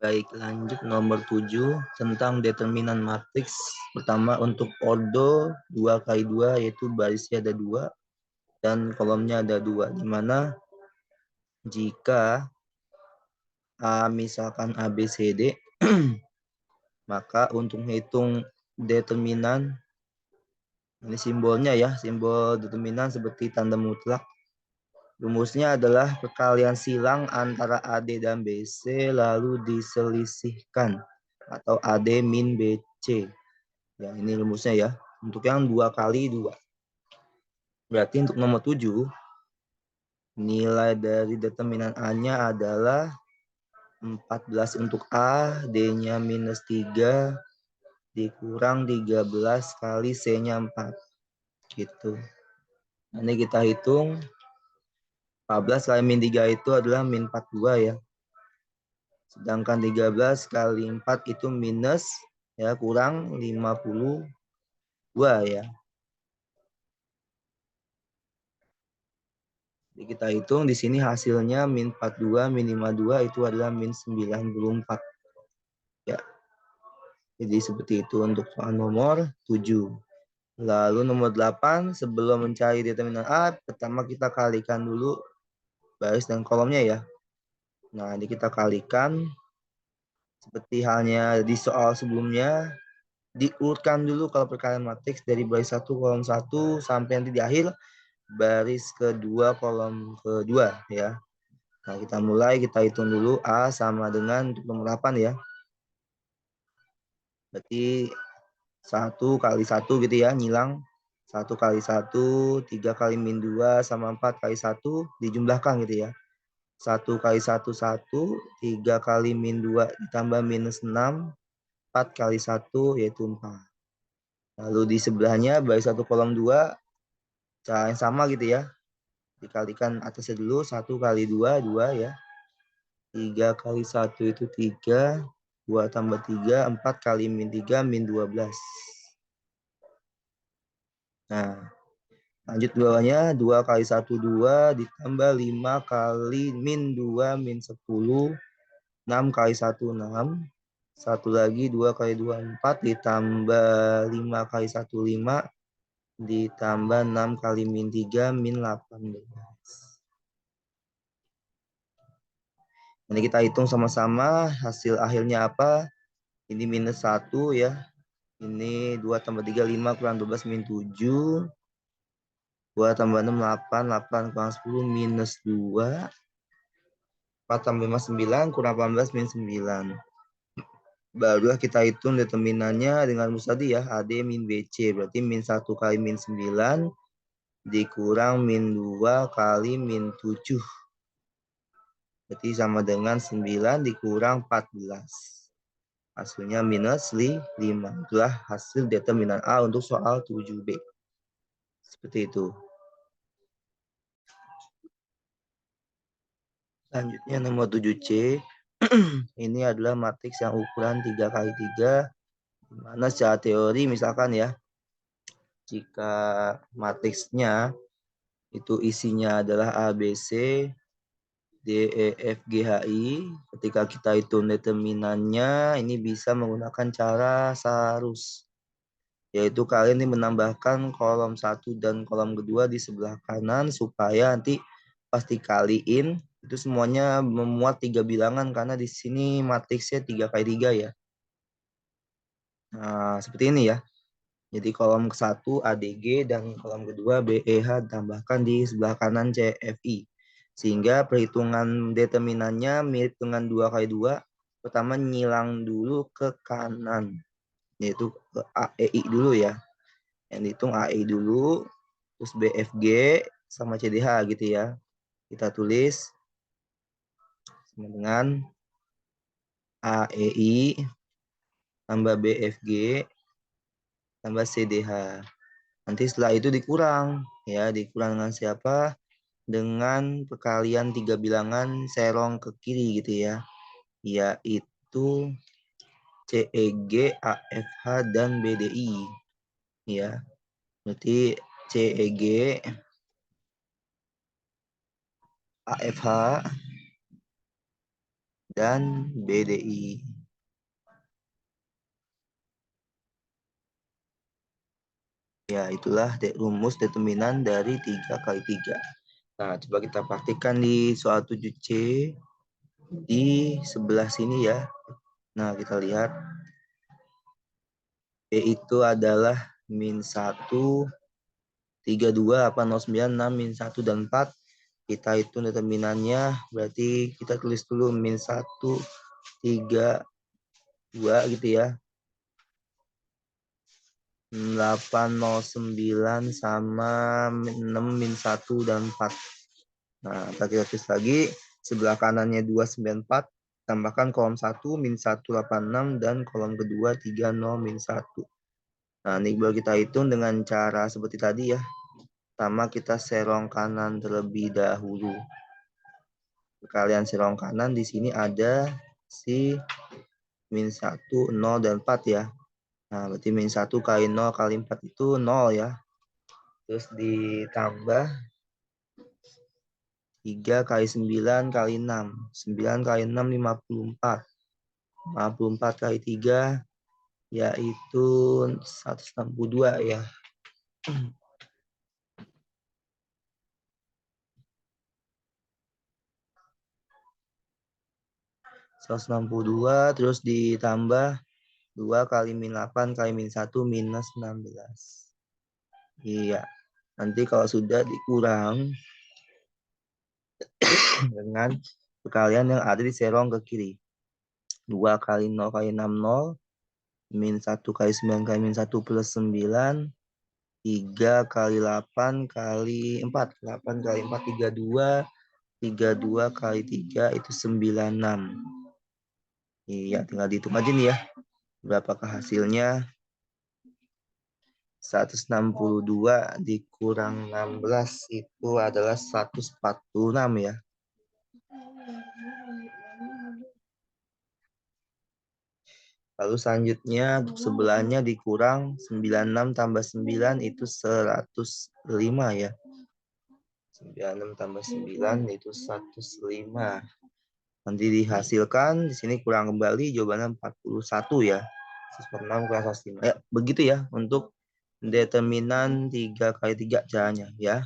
Baik, lanjut nomor 7 tentang determinan matriks. Pertama untuk ordo 2x2 yaitu barisnya ada 2 dan kolomnya ada 2, di mana jika A misalkan A, B, C, D, maka untuk menghitung determinan, ini simbolnya ya, simbol determinan seperti tanda mutlak. Rumusnya adalah perkalian silang antara AD dan BC lalu diselisihkan atau AD min BC. Ya, ini rumusnya ya. Untuk yang 2x2. Berarti untuk nomor 7, nilai dari determinan A-nya adalah 14 untuk A, D-nya minus 3, dikurang 13 kali C-nya 4. Gitu. Ini kita hitung 14 kali min 3 itu adalah min 42 ya. Sedangkan 13 kali 4 itu minus ya, kurang 52 ya. Jadi kita hitung di sini hasilnya min 42 min 52 itu adalah min 94 ya. Jadi seperti itu untuk soal nomor 7. Lalu nomor 8, sebelum mencari determinan A, pertama kita kalikan dulu baris dan kolomnya ya. Nah, ini kita kalikan seperti halnya di soal sebelumnya, diurutkan dulu kalau perkalian matriks dari baris 1 kolom 1 sampai nanti di akhir baris kedua kolom kedua ya. Nah, kita mulai, kita hitung dulu A sama dengan untuk nomor 8 ya. Berarti 1 kali 1 gitu ya, nyilang. 1 kali 1, 3 kali min 2 sama 4 kali 1 dijumlahkan gitu ya. 1 kali 1, 1, 3 kali min 2 ditambah minus 6, 4 kali 1 yaitu 4. Lalu di sebelahnya baris 1 kolom 2, cara yang sama gitu ya. Dikalikan atasnya dulu, 1 kali 2, 2 ya. 3 kali 1 itu 3, 2 tambah 3, 4 kali min 3, min 12. Nah, lanjut bawahnya 2 kali 1, 2, ditambah 5 kali min 2, min 10, 6 kali 1, 6. Satu lagi 2 kali 2, 4, ditambah 5 kali 1, 5, ditambah 6 kali min 3, min 18. Ini kita hitung sama-sama hasil akhirnya apa. Ini minus 1 ya. Ini 2 tambah 3, 5 kurang 12 min 7. 2 tambah 6, 8. 8 kurang 10 minus 2. 4 tambah 5, 9. Kurang 18 min 9. Barulah kita hitung determinannya dengan rumus tadi ya. AD min BC. Berarti min 1 kali min 9. Dikurang min 2 kali min 7. Berarti sama dengan 9 dikurang 14. Hasilnya minus 5. Itulah hasil determinan A untuk soal 7B. Seperti itu. Selanjutnya nomor 7C. Ini adalah matriks yang ukuran 3x3. Dimana secara teori misalkan ya, jika matriksnya itu isinya adalah A, B, C, D, E, F, G, H, I. Ketika kita hitung determinannya, ini bisa menggunakan cara sarus. Yaitu kalian ini menambahkan kolom 1 dan kolom kedua di sebelah kanan supaya nanti pas dikaliin itu semuanya memuat 3 bilangan karena di sini matriksnya 3x3 ya. Nah, seperti ini ya. Jadi kolom ke-1 ADG dan kolom kedua BEH ditambahkan di sebelah kanan CFI. Sehingga perhitungan determinannya mirip dengan 2x2. Pertama nyilang dulu ke kanan. Yaitu ke AEI dulu ya. Yang dihitung AEI dulu. Terus BFG sama CDH gitu ya. Kita tulis sama dengan AEI tambah BFG tambah CDH. Nanti setelah itu dikurang. Ya, dikurang dengan siapa? Dengan perkalian 3 bilangan serong ke kiri gitu ya. Yaitu CEG, AFH, dan BDI. Ya, berarti CEG, AFH, dan BDI. Ya, itulah rumus determinan dari 3 kali 3. Nah, coba kita praktikkan di soal 7C di sebelah sini ya. Nah, kita lihat B itu adalah min 1, 3, 2, 8, 0, 9, 6, min 1, dan 4. Kita hitung determinannya, berarti kita tulis dulu min 1, 3, 2 gitu ya. 809 sama 6 min 1 dan 4. Nah, kita tulis lagi sebelah kanannya 294, tambahkan kolom 1 min 186 dan kolom kedua 30 min 1. Nah, ini baru kita hitung dengan cara seperti tadi ya. Pertama kita serong kanan terlebih dahulu. Kalian serong kanan di sini ada si min 1, 0 dan 4 ya. Nah, berarti min 1 kali 0 kali 4 itu 0 ya. Terus ditambah 3 kali 9 kali 6. 9 kali 6, 54. 54 kali 3, yaitu 162 ya. 162, terus ditambah 2 kali min 8 kali min 1 minus 16. Iya. Nanti kalau sudah dikurang dengan perkalian yang ada di serong ke kiri. 2 kali 0 kali 6, 0. Min 1 kali 9 kali min 1 plus 9. 3 kali 8 kali 4. 8 kali 4, 32. 32 kali 3 itu 96. Iya, tinggal dihitung aja nih ya. Berapakah hasilnya? 162 dikurang 16 itu adalah 146 ya. Lalu selanjutnya sebelahnya dikurang 96 tambah 9 itu 105 ya. 96 tambah 9 itu 105. Nanti dihasilkan di sini kurang kembali jawabannya 41 ya. 146 kurang 105. Ya, begitu ya untuk determinan 3 kali 3 caranya ya.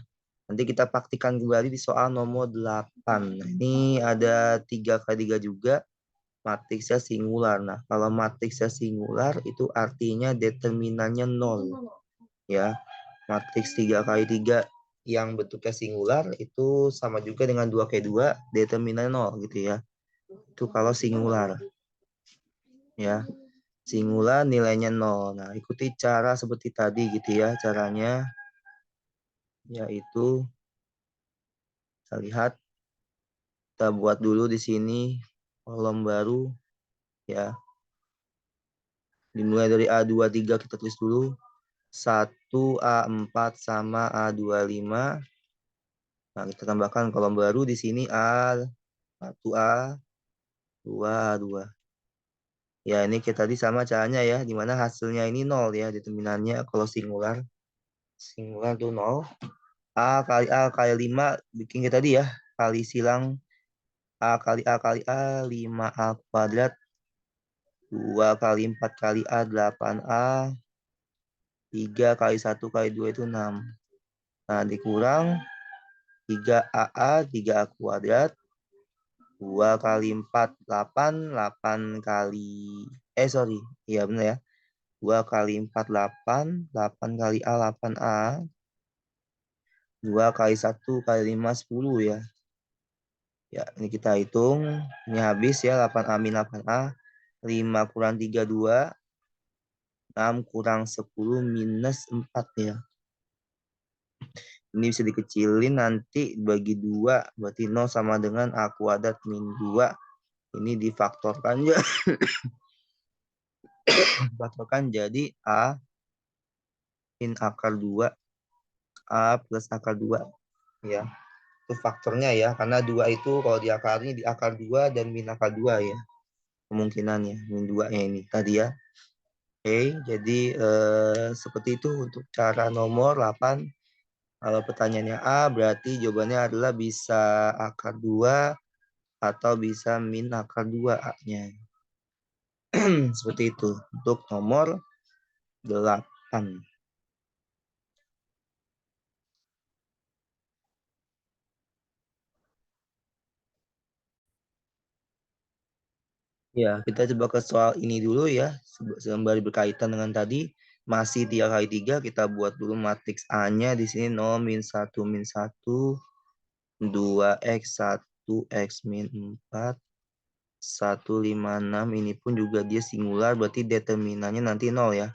Nanti kita praktikkan kembali di soal nomor 8. Nah, ini ada 3 kali 3 juga. Matriksnya singular. Nah, kalau matriksnya singular itu artinya determinannya 0. Ya, matriks 3 kali 3 yang bentuknya singular itu sama juga dengan 2 kali 2 determinannya 0 gitu ya. Itu kalau singular. Ya, singular nilainya 0. Nah, ikuti cara seperti tadi gitu ya caranya. Yaitu kita lihat, kita buat dulu di sini kolom baru ya. Dimulai dari A23 kita tulis dulu. 1 A4 sama A25. Nah, kita tambahkan kolom baru di sini A1 A2 A2. Ya, ini kita tadi sama caranya ya, dimana hasilnya ini 0 ya, determinannya kalau singular. Singular tuh 0. A kali 5 bikin kita tadi ya, kali silang A kali A kali A 5A kuadrat. 2 kali 4 kali A 8A. 3 kali 1 kali 2 itu 6. Nah, dikurang 3AA 3A kuadrat. 2 kali 4 8. 8 kali iya benar ya. 2 kali 4 8. 8 kali A 8A. 2 kali 1 kali 5 10 ya. Ya, ini kita hitung. Ini habis ya 8A min 8A. 5 kurang 3 2. 6 kurang 10 minus 4 ya. Ini bisa dikecilin nanti bagi 2. Berarti 0 sama dengan A kuadrat min 2. Ini difaktorkan ya. Difaktorkan jadi A min akar 2. A plus akar 2. Ya. Itu faktornya ya. Karena 2 itu kalau diakarnya di akar 2 dan min akar 2 ya. Kemungkinannya. Min 2-nya ini tadi ya. Oke. Jadi seperti itu untuk cara nomor 8. Kalau pertanyaannya A berarti jawabannya adalah bisa akar 2, atau bisa min akar 2 A-nya. Seperti itu untuk nomor 8. Ya, kita coba ke soal ini dulu ya. Sembari berkaitan dengan tadi, masih 3 kali 3, kita buat dulu matriks A-nya. Di sini 0, min 1, min 1, 2x, 1x, min 4, 156. Ini pun juga dia singular, berarti determinannya nanti 0 ya.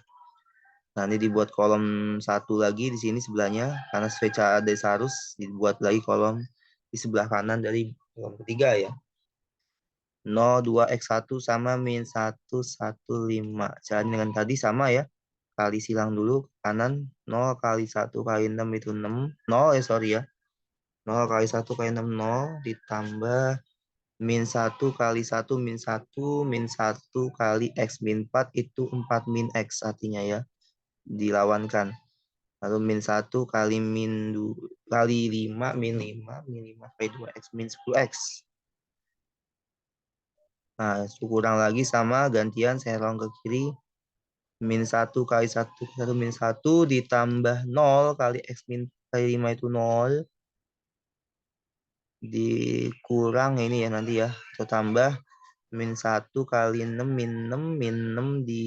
Nanti dibuat kolom 1 lagi di sini sebelahnya, karena sesuai cara Desarus, dibuat lagi kolom di sebelah kanan dari kolom ketiga ya. 0, 2x1 sama min 115. Cara dengan tadi sama ya. Kali silang dulu kanan. 0 kali 1 kali 6 itu 6. 0 ya sorry ya. 0 kali 1 kali 6 0. Ditambah min 1 kali 1 min 1. Min 1 kali x min 4 itu 4 min x artinya ya. Dilawankan. Lalu min 1 kali min 2 kali 5 min 5. Min 5 kali 2x min 10x. Nah, kurang lagi sama gantian saya rong ke kiri. Min 1 kali 1 min 1 ditambah 0 kali x min kali 5 itu 0. Dikurang ini ya nanti ya. Kita tambah min 1 kali 6 min 6 min 6 di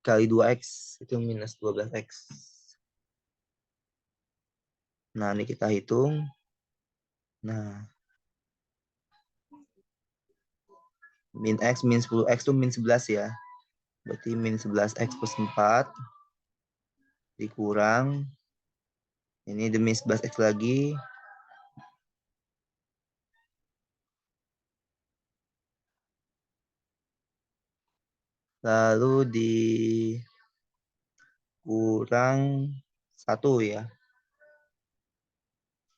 kali 2x itu minus 12x. Nah, ini kita hitung. Nah, min x min 10x itu min 11 ya. Berarti min 11x plus 4 dikurang. Ini demi 11x lagi. Lalu dikurang 1 ya.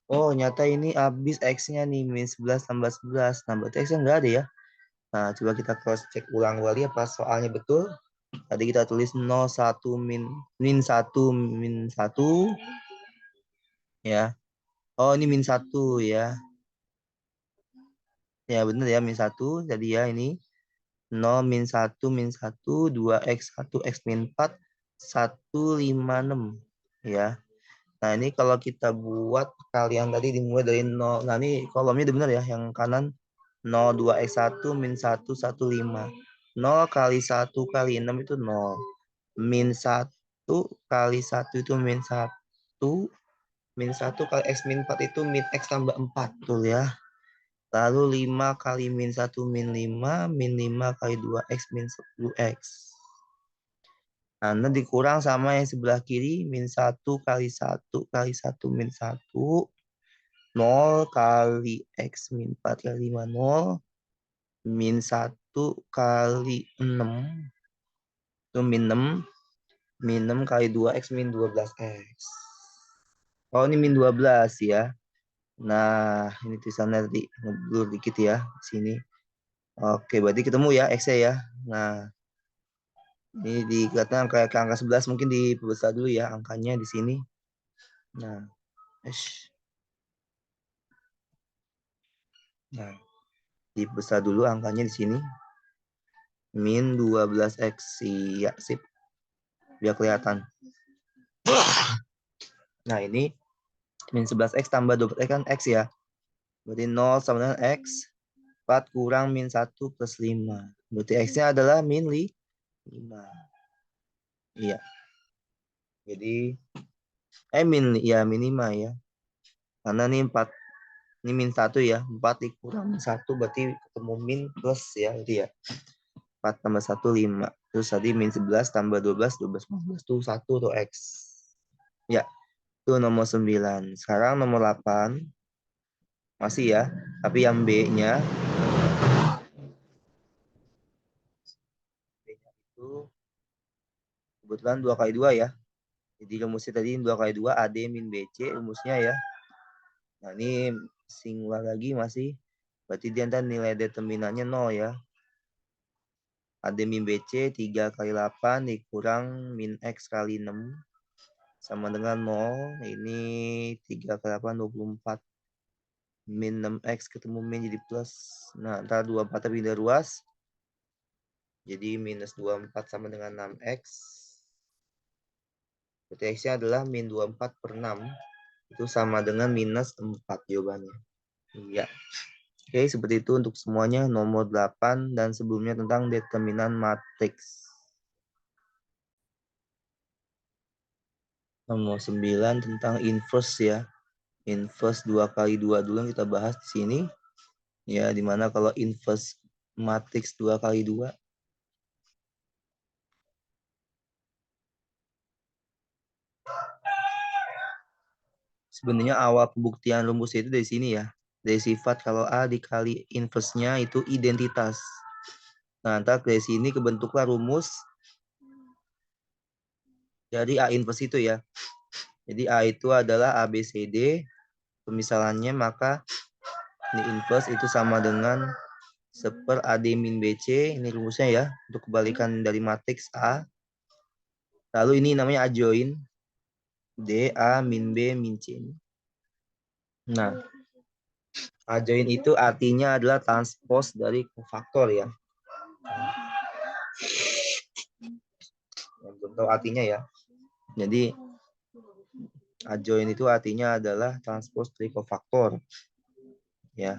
Oh, nyata ini habis X-nya nih, min 11 tambah 11. Nah, berarti X-nya nggak ada ya. Nah, coba kita cross check ulang kembali apa soalnya betul. Tadi kita tulis 01 min 1 min 1 ya. Oh, ini min 1 ya. Ya, benar ya, min 1. Jadi ya ini 0 min 1 min 1 2x 1 x min 4 156 ya. Nah, ini kalau kita buat kalian tadi dimulai dari 0. Nah, ini kolomnya udah benar ya. Yang kanan 0, 2x1 min 1, 15. 0 kali 1 kali 6 itu 0. Min 1 kali 1 itu min 1. Min 1 kali x min 4 itu min x tambah 4. Tuh ya. Lalu 5 kali min 1 min 5. Min 5 kali 2x min 10x. Nah, dikurang sama yang sebelah kiri, min 1 kali 1 kali 1 min 1. 0 kali x min 4 kali 5, 0. Min 1 kali 6. Itu min 6. Min 6 kali 2x min 12x. Oh, ini min 12 ya. Nah, ini tulisannya tadi ngeblur dikit ya. Sini. Oke, berarti ketemu ya x-nya ya. Nah, ini dikatakan kayak ke angka 11 mungkin diperbesar dulu ya angkanya di sini. Nah, nah, dibesar dulu angkanya di sini. Min 12x. Iya, sip. Biar kelihatan. Nah, ini min 11x tambah 12x kan x ya. Berarti 0 sama dengan x. 4 kurang min 1 plus 5. Berarti x-nya adalah min 5. Iya. Jadi, min 5 ya. Karena ini 4. Ini min 1 ya. 4 dikurang min 1 berarti ketemu min plus ya. Jadi ya. 4 tambah 1, 5. Terus tadi min 11 tambah 12, 12 15 itu 1 atau X. Ya, itu nomor 9. Sekarang nomor 8. Masih ya, tapi yang B-nya. B-nya itu kebetulan 2 kali 2 ya. Jadi rumusnya tadi 2 kali 2, AD min BC rumusnya ya. Nah, ini singular lagi masih. Berarti dia ntar nilai determinannya 0 ya. AD min BC 3 kali 8 dikurang min X kali 6. sama dengan 0. Ini 3 kali 8, 24. Min 6x ketemu min jadi plus. Nah, ntar 24 pindah ruas. Jadi minus 24 sama dengan 6x. Berarti x-nya adalah min 24 per 6. Itu sama dengan minus 4 jawabannya. Iya. Oke, seperti itu untuk semuanya. Nomor 8 dan sebelumnya tentang determinan matriks. Nomor 9 tentang inverse ya. Inverse 2 kali 2 dulu yang kita bahas di sini. Ya, dimana kalau inverse matriks 2 kali 2. Sebenarnya awal pembuktian rumus itu dari sini ya. Dari sifat kalau A dikali inverse-nya itu identitas. Nah, ntar dari sini kebentuklah rumus dari A inverse itu ya. Jadi A itu adalah ABCD. Pemisalannya maka ini inverse itu sama dengan seper AD min BC. Ini rumusnya ya. Untuk kebalikan dari matriks A. Lalu ini namanya adjoin. D, A, min B, min C. Nah, adjoin itu artinya adalah transpose dari kofaktor ya. Belum tahu artinya ya. Jadi adjoin itu artinya adalah transpose dari kofaktor. Ya.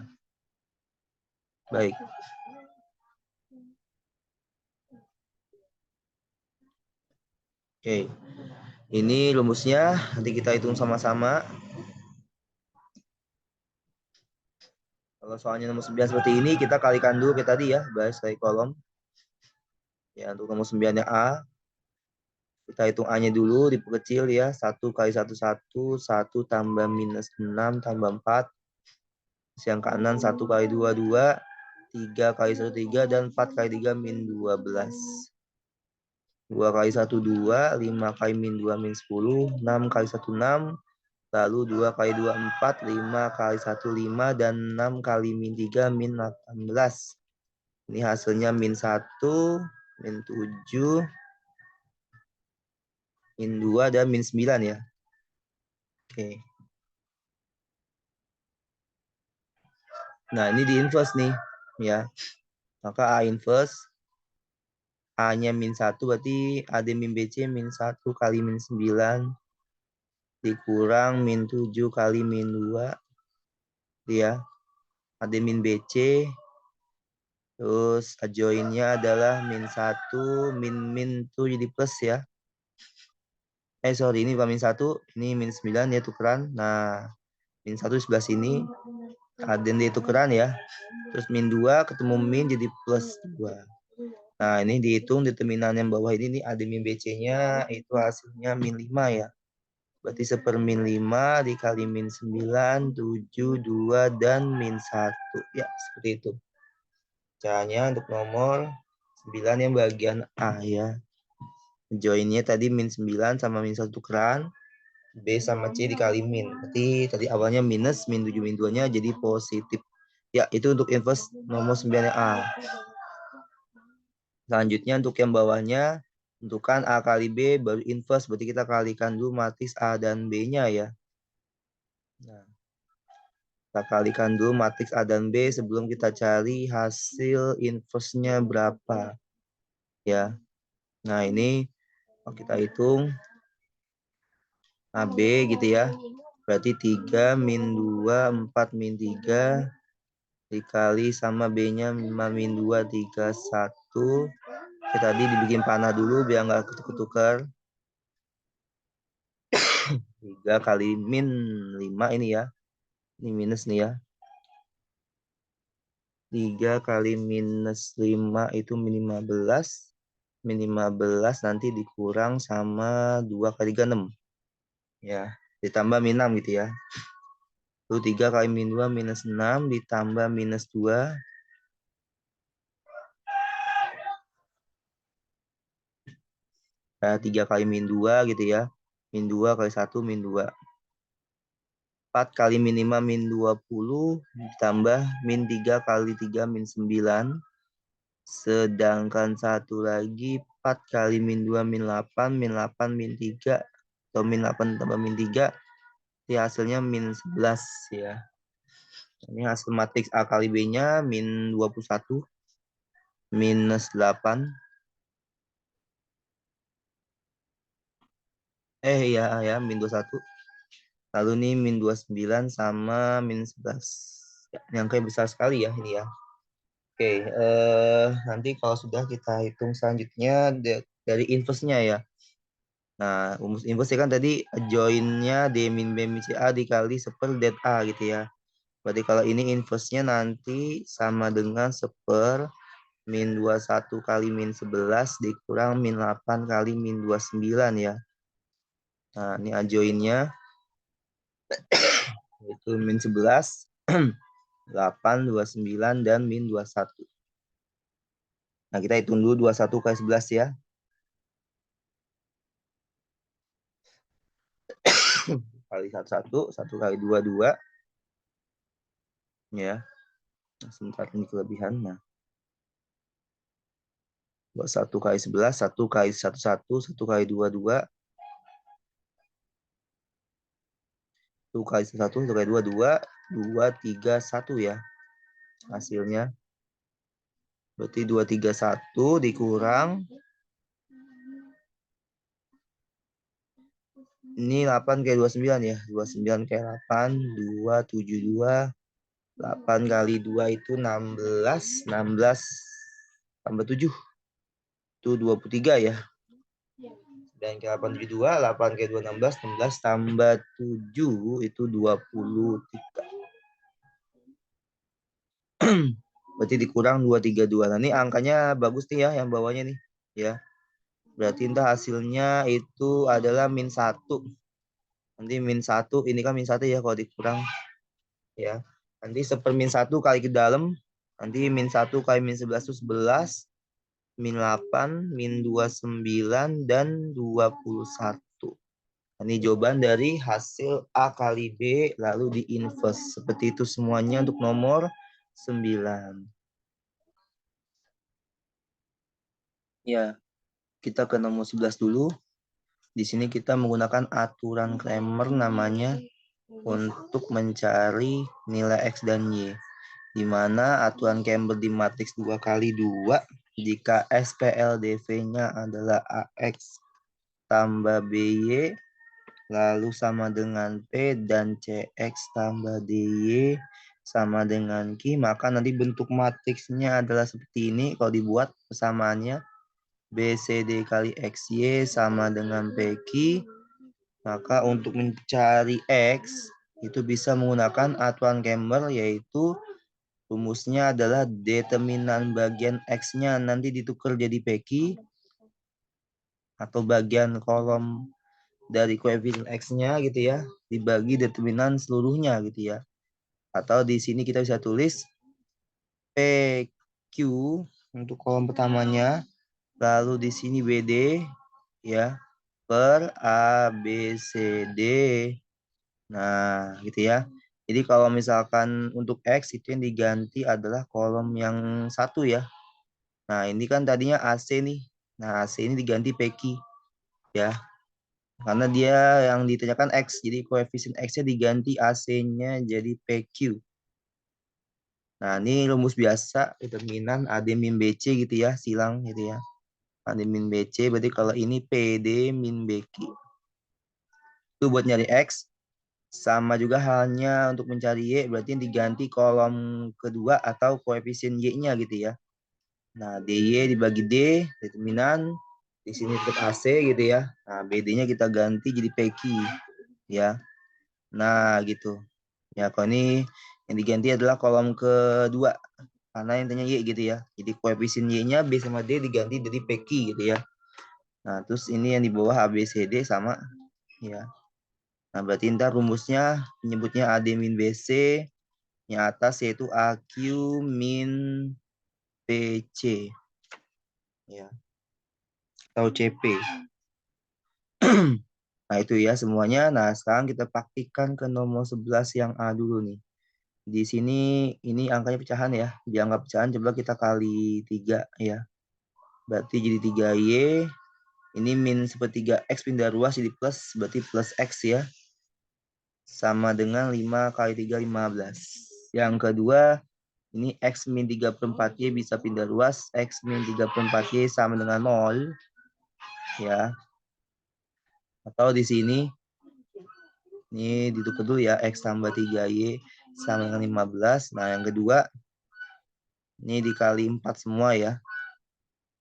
Baik. Oke. Ini rumusnya nanti kita hitung sama-sama. Kalau soalnya nomor 9 seperti ini, kita kalikan dulu kayak tadi ya, baris dari kolom. Ya, untuk nomor 9-nya A, kita hitung A-nya dulu, diperkecil ya. 1 kali 1, 1. 1 tambah minus 6 tambah 4. Yang kanan 1 kali 2, 2. 3 kali 1, 3. Dan 4 kali 3, min 12. 2 kali 1, 2. 5 kali min 2, min 10. 6 kali 1, 6. Lalu 2 kali 2, 4. 5 kali 1, 5. Dan 6 kali min 3, min 18. Ini hasilnya min 1, min 7, min 2, dan min 9 ya. Oke. Nah, ini di inverse nih. Ya. Maka A inverse. A-nya min 1 berarti AD min BC min 1 kali min 9 dikurang min 7 kali min 2. Ya. AD min BC. Terus adjoinnya adalah min 1, min itu jadi plus ya. Sorry, ini bukan min 1, ini min 9 ya tukeran. Nah, min 1 sebelah sini. Aden dia tukeran ya. Terus min 2 ketemu min jadi plus 2. Nah, ini dihitung determinan yang bawah ini nih AD min BC-nya itu hasilnya min 5 ya. Berarti seper min 5 dikali min 9, 7, 2, dan min 1. Ya, seperti itu. Caranya untuk nomor 9 yang bagian A ya. Joinnya tadi min 9 sama min 1 tukeran. B sama C dikali min. Berarti tadi awalnya minus, min 7, min 2-nya jadi positif. Ya, itu untuk inverse nomor 9 A. Selanjutnya untuk yang bawahnya, tentukan A kali B baru inverse. Berarti kita kalikan dulu matriks A dan B-nya ya. Nah, kita kalikan dulu matriks A dan B sebelum kita cari hasil inverse-nya berapa. Ya. Nah, ini kalau kita hitung AB gitu ya. Berarti 3 min 2, 4 min 3 dikali sama B-nya 5 min 2, 3, 1. Kita tadi dibikin panah dulu biar nggak ketukar. 3 kali min 5 ini ya. Ini minus nih ya. 3 kali minus 5 itu min 15. Min 15 nanti dikurang sama 2 kali 3, 6. Ya, ditambah min 6 gitu ya. Lalu 3 kali min 2 minus 6 ditambah minus 2. Nah, 3 kali min 2 gitu ya. Min 2 kali 1 min 2. 4 kali min 5 min 20 ditambah min 3 kali 3 min 9. Sedangkan satu lagi 4 kali min 2 min 8 min 8 min 3 atau min 8 tambah min 3, ya hasilnya min 11 ya. Ini hasil matriks A kali B-nya min 21 minus 8. Ya, min 21. Lalu ini min 29 sama min 11. Ya, yang kayak besar sekali ya ini ya. Oke, nanti kalau sudah kita hitung selanjutnya dari inverse-nya ya. Nah, rumus inverse kan tadi join-nya D min B min C A dikali seper det A gitu ya. Berarti kalau ini inverse-nya nanti sama dengan seper min 21 kali min 11 dikurang min 8 kali min 29 ya. Nah, ini join-nya itu min 11, 8, 29, dan min 21. Nah, kita hitung dulu 21 kali 11 ya. Kali 1, 1 kali 2, 2. Ya. Nah, sebentar ini kelebihan. Nah, 21 kali 11, 1 kali 1, 1 kali 2, 2. 1 kali 1, 1 kali 2, 2. 2, 3, 1 ya. Hasilnya. Berarti 2, 3, 1 dikurang. Ini 8 kali 29 ya. 29 kali 8, 2, 7, 2. 8 kali 2 itu 16. 16 tambah 7. Itu 23 ya. Dan kali 8, 7, 2. 8 kali 2, 16. 16 tambah 7 itu 23. Berarti dikurang 232. Nah, ini angkanya bagus nih ya yang bawahnya nih. Ya. Berarti entah hasilnya itu adalah min 1. Nanti min 1, ini kan min 1 ya kalau dikurang. Ya. Nanti seper min 1 kali ke dalam. Nanti min 1 kali min 11 itu 11. Min 8, min 29, dan 21. Ini jawaban dari hasil A kali B lalu di inverse. Seperti itu semuanya untuk nomor 9. Ya, kita ke nomor 11 dulu. Di sini kita menggunakan aturan Cramer namanya untuk mencari nilai X dan Y. Di mana aturan Cramer di matriks 2 kali 2 jika SPLDV-nya adalah AX tambah BY lalu sama dengan P dan CX tambah DY sama dengan Q, maka nanti bentuk matriksnya adalah seperti ini kalau dibuat persamaannya. BCD kali XY sama dengan PQ. Maka untuk mencari X itu bisa menggunakan aturan Cramer, yaitu rumusnya adalah determinan bagian X-nya nanti ditukar jadi PQ atau bagian kolom dari koefisien X-nya gitu ya dibagi determinan seluruhnya gitu ya. Atau di sini kita bisa tulis PQ untuk kolom pertamanya. Lalu di sini BD ya per ABCD. Nah, gitu ya. Jadi kalau misalkan untuk X itu yang diganti adalah kolom yang satu ya. Nah, ini kan tadinya AC nih. Nah, AC ini diganti PQ ya. Karena dia yang ditanyakan X, jadi koefisien X-nya diganti AC-nya jadi PQ. Nah, ini rumus biasa determinan AD min BC gitu ya, silang gitu ya. AD min BC, berarti kalau ini PD min BQ. Itu buat nyari X. Sama juga halnya untuk mencari Y, berarti yang diganti kolom kedua atau koefisien Y-nya gitu ya. Nah, DY dibagi D, determinan. Di sini tetap AC gitu ya. Nah, BD-nya kita ganti jadi PQ ya. Nah, gitu. Ya, kalau ini yang diganti adalah kolom kedua. Karena intinya Y gitu ya. Jadi koefisien Y-nya B sama D diganti jadi PQ gitu ya. Nah, terus ini yang di bawah ABCD sama ya. Nah, berarti ntar rumusnya menyebutnya AD min BC, yang atas yaitu AQ min PC. Ya. Atau CP. Nah, itu ya semuanya. Nah, sekarang kita praktikkan ke nomor 11 yang A dulu nih. Di sini ini angkanya pecahan ya. Dianggap pecahan coba kita kali 3 ya. Berarti jadi 3Y Ini min sepertiga X pindah ruas jadi plus, berarti plus X ya. Sama dengan 5 kali 3, 15. Yang kedua, ini X min 3/4Y bisa pindah ruas. X min 3/4Y sama dengan 0. Ya. Atau di sini, ini ditukar dulu ya. X tambah 3Y sama dengan 15. Nah, yang kedua, ini dikali 4 semua ya.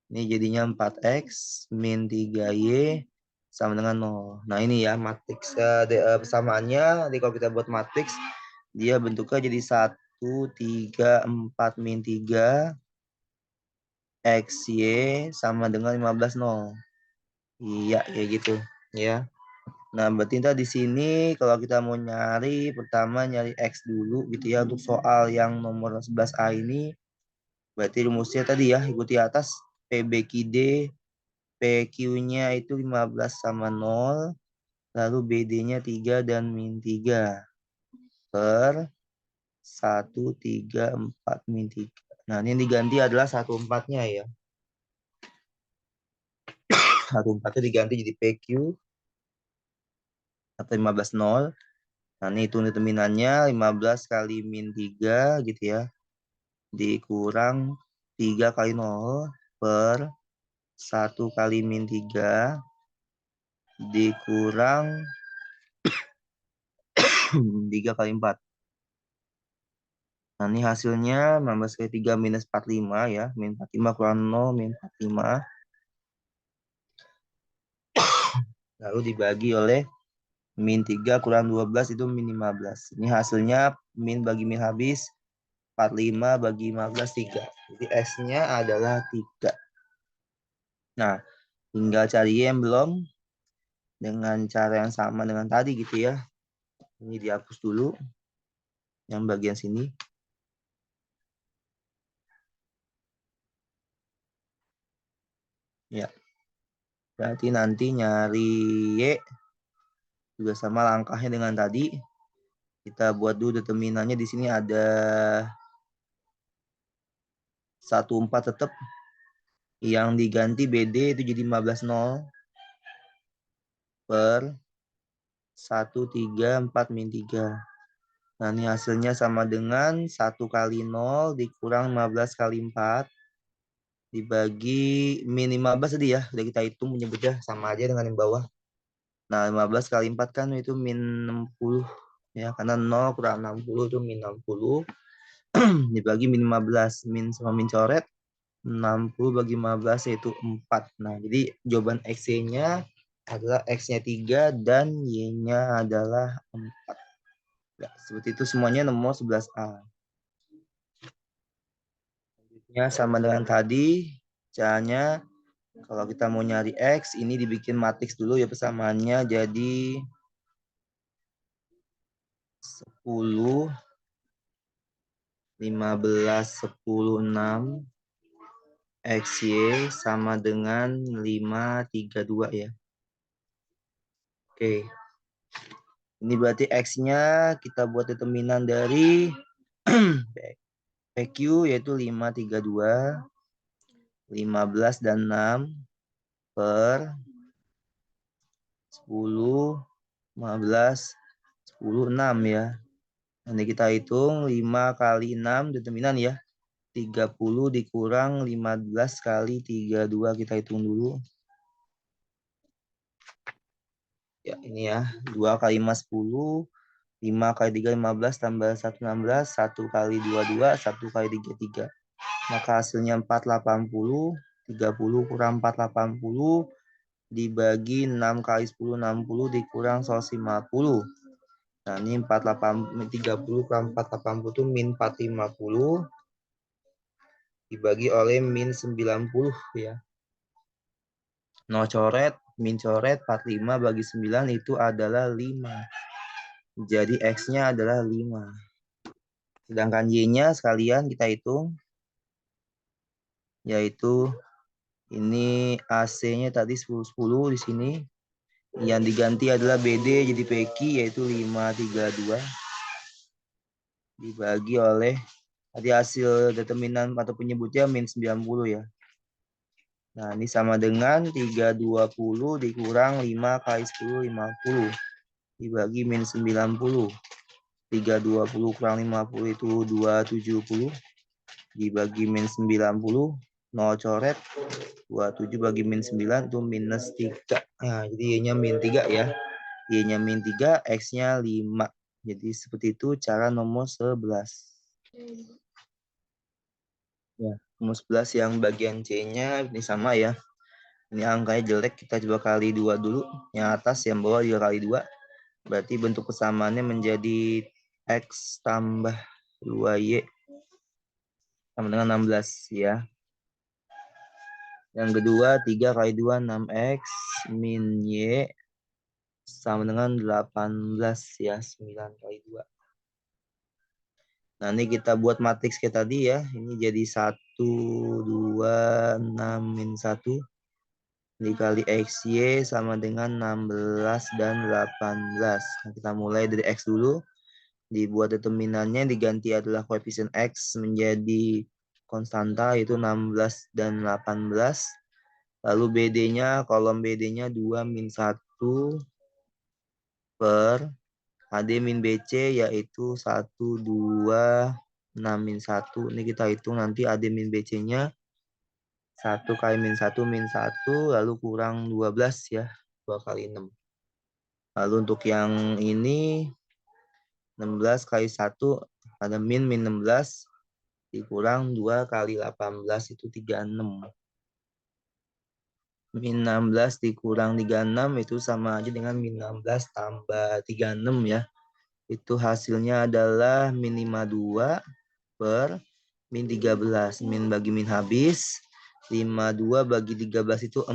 Ini jadinya 4X min 3Y sama dengan 0. Nah ini ya matriks persamaannya. Jadi kalau kita buat matriks, dia bentuknya jadi 1, 3, 4, min 3, XY sama dengan 15, 0. Iya, kayak gitu. Ya. Nah, berarti di sini kalau kita mau nyari, pertama nyari X dulu gitu ya. Untuk soal yang nomor 11A ini, berarti rumusnya tadi ya, ikuti atas. PBQD PQ-nya itu 15 sama 0, lalu BD-nya 3 dan min 3 per 1, 3, 4, min 3. Nah, ini yang diganti adalah 1/4-nya ya. 1/4-nya diganti jadi PQ atau 15, 0. Nah, ini hitung determinannya 15 kali min 3 gitu ya. Dikurang 3 kali 0 per 1 kali min 3 dikurang 3 kali 4. Nah, ini hasilnya 15 kali 3 minus 45 ya. Min 45 kurang 0, min 45. Lalu dibagi oleh min 3 kurang 12 itu min 15. Ini hasilnya min bagi min habis. 45 bagi 15, 3. Jadi S-nya adalah 3. Nah, tinggal cari yang belum dengan cara yang sama dengan tadi gitu ya. Ini dihapus dulu yang bagian sini. Ya. Berarti nanti nyari Y juga sama langkahnya dengan tadi. Kita buat dulu determinannya. Di sini ada 1/4 tetap. Yang diganti BD itu jadi 15, 0 per 1, 3, 4, min 3. Nah, ini hasilnya sama dengan 1 kali 0 dikurang 15 kali 4 dibagi min 15 tadi ya. Udah kita hitung menyebutnya sama aja dengan yang bawah. Nah, 15 kali 4 kan itu min 60 ya, karena 0 kurang 60 itu min 60 dibagi min 15, min sama min coret 60 bagi 15 yaitu 4. Nah, jadi jawaban X-nya adalah X-nya 3 dan Y-nya adalah 4. Ya, seperti itu semuanya nomor 11A. Selanjutnya sama dengan tadi, caranya kalau kita mau nyari X, ini dibikin matriks dulu ya persamaannya. Jadi 10, 15, 10, 6, XY sama dengan 5, 3, 2 ya. Oke. Ini berarti X-nya kita buat determinan dari PQ yaitu 5, 3, 2, 15 dan 6 per 10, 15, 10, 6 ya. Nanti kita hitung 5 kali 6 determinan ya. 30 dikurang 15 kali 32 kita hitung dulu. Ya, ini ya. 2 kali 5, 10. 5 kali 3, 15 tambah 1, 16. 1 kali 2, 2. 1 kali 3, 3. Maka hasilnya 480. 30 kurang 480 dibagi 6 kali 10, 60 dikurang 150. Nah, ini 30 kurang 480 itu min 450 dibagi oleh min 90 ya. 0 coret, min coret, 45 bagi 9 itu adalah 5. Jadi X-nya adalah 5. Sedangkan Y-nya sekalian kita hitung. Yaitu ini AC-nya tadi 10, 10 di sini. Yang diganti adalah BD jadi PQ yaitu 5, 3, 2. Dibagi oleh tadi hasil determinan atau penyebutnya min 90 ya. Nah, ini sama dengan 320 dikurang 5 kali 10, 50. Dibagi min 90. 320 kurang 50 itu 270. Dibagi min 90. 0 coret. 27 bagi min 9 itu minus 3. Nah, jadi Y-nya min 3 ya. Y-nya min 3, X-nya 5. Jadi seperti itu cara nomor 11. Ya, nomor 11 yang bagian C-nya ini sama ya. Ini angkanya jelek, kita coba kali 2 dulu. Yang atas, yang bawah juga kali 2. Berarti bentuk persamaannya menjadi X tambah 2Y sama dengan 16 ya. Yang kedua, 3 kali 2, 6X min Y sama dengan 18 ya, 9 kali 2. Nah, ini kita buat matriks kayak tadi ya. Ini jadi 1, 2, 6, min 1. Dikali XY sama dengan 16 dan 18. Nah, kita mulai dari X dulu. Dibuat determinannya, diganti adalah koefisien X menjadi konstanta, yaitu 16 dan 18. Lalu BD-nya, kolom BD-nya 2 min 1 per AD min BC, yaitu 1, 2, 6 min 1. Ini kita hitung nanti AD min BC-nya 1 kali min 1 min 1, lalu kurang 12 ya. 2 kali 6. Lalu untuk yang ini 16 kali 1 ada min 16 dikurang 2 kali 18 itu 36. Min 16 dikurang 36 itu sama aja dengan min 16 tambah 36 ya. Itu hasilnya adalah min 52 per min 13. Min bagi min habis. 52 bagi 13 itu 4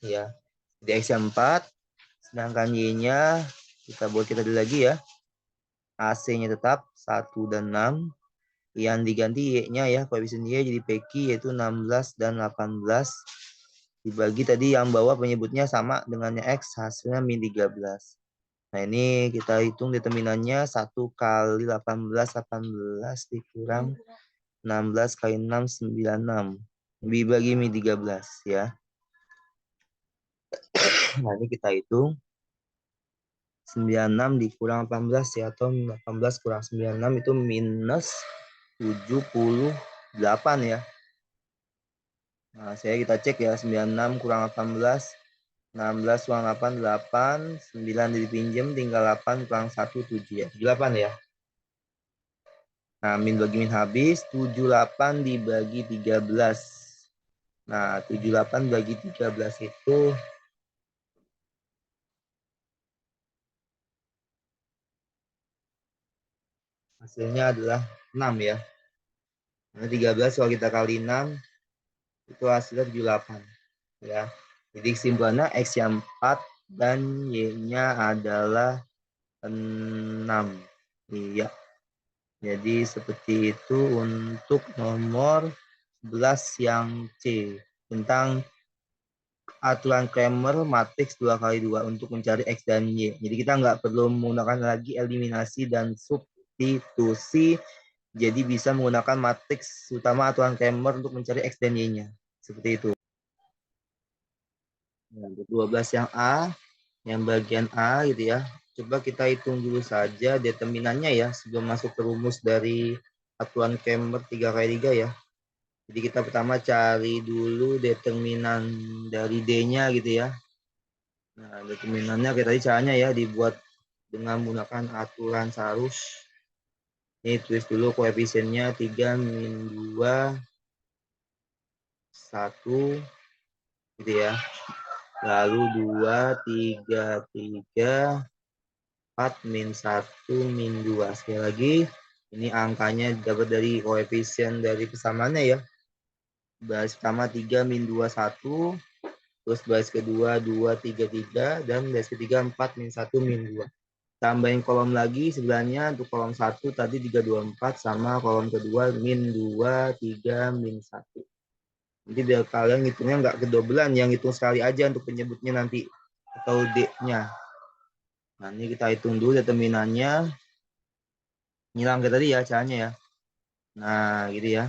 ya. Jadi X-nya 4. Sedangkan Y-nya kita buat kita dulu lagi ya. AC-nya tetap 1 dan 6. Yang diganti Y-nya ya. Koefisien Y jadi PQ yaitu 16 dan 18. Dibagi tadi yang bawah penyebutnya sama dengannya X. Hasilnya min 13. Nah, ini kita hitung determinannya 1 kali 18, 18 dikurang 16 kali 6, 96. Dibagi min 13 ya. Nah, ini kita hitung. 96 dikurang 18 ya. Atau 18 kurang 96 itu minus 78 ya. Nah, kita cek ya. 96 kurang 18. 16 kurang 8, 8. 9 dipinjam, tinggal 8 kurang 1, 7 ya. 78 ya. Nah, min bagi min habis, 78 dibagi 13. Nah, 78 bagi 13 itu hasilnya adalah 6 ya. Nah, 13 kalau kita kali 6, itu hasilnya 78. Ya. Jadi kesimpulannya X yang 4 dan Y-nya adalah 6. Iya. Jadi seperti itu untuk nomor 11 yang C. Tentang aturan Cramer matriks 2 kali 2 untuk mencari X dan Y. Jadi kita nggak perlu menggunakan lagi eliminasi dan substitusi. Jadi bisa menggunakan matriks utama aturan Cramer untuk mencari X dan Y-nya. Seperti itu. Nah, untuk 12 yang A, yang bagian A gitu ya. Coba kita hitung dulu saja determinannya ya sebelum masuk ke rumus dari aturan Cramer 3 kali 3 ya. Jadi kita pertama cari dulu determinan dari D-nya gitu ya. Nah, determinannya kayak tadi caranya ya dibuat dengan menggunakan aturan Sarus. Ini tulis dulu koefisiennya 3 min 2 1 gitu ya. Lalu 2 3 3 4 min 1 min 2. Sekali lagi ini angkanya dapat dari koefisien dari persamaannya ya. Baris pertama 3 min 2 1, terus baris kedua 2 3 3 dan baris ketiga 4 min 1 min 2. Tambahin kolom lagi sebelahnya untuk kolom 1 tadi 3 2 4 sama kolom kedua min 2 3 min 1. Jadi biar kalian ngitungnya nggak kedobelan, yang hitung sekali aja untuk penyebutnya nanti atau D-nya. Nah, ini kita hitung dulu determinannya. Ngilang kayak tadi ya caranya ya. Nah, gitu ya.